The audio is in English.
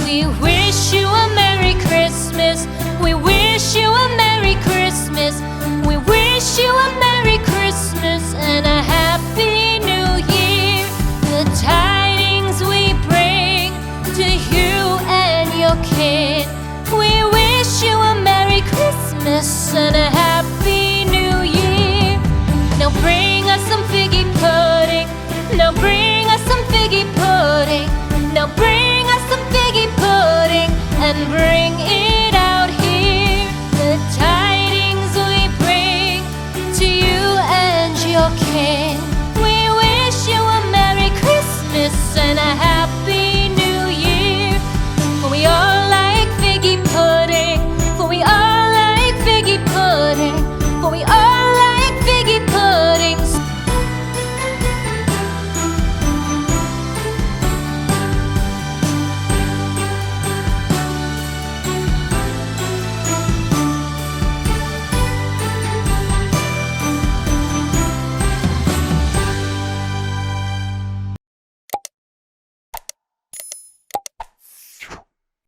We wish you a Merry Christmas. We wish you a Merry Christmas. We wish you a Merry Christmas and a Happy New Year. The tidings we bring to you and your kin. We wish you a Merry Christmas and a Happy New Year. Now bring us some figgy pudding. Now bring us some figgy pudding. Now bring us some figgy pudding and bring it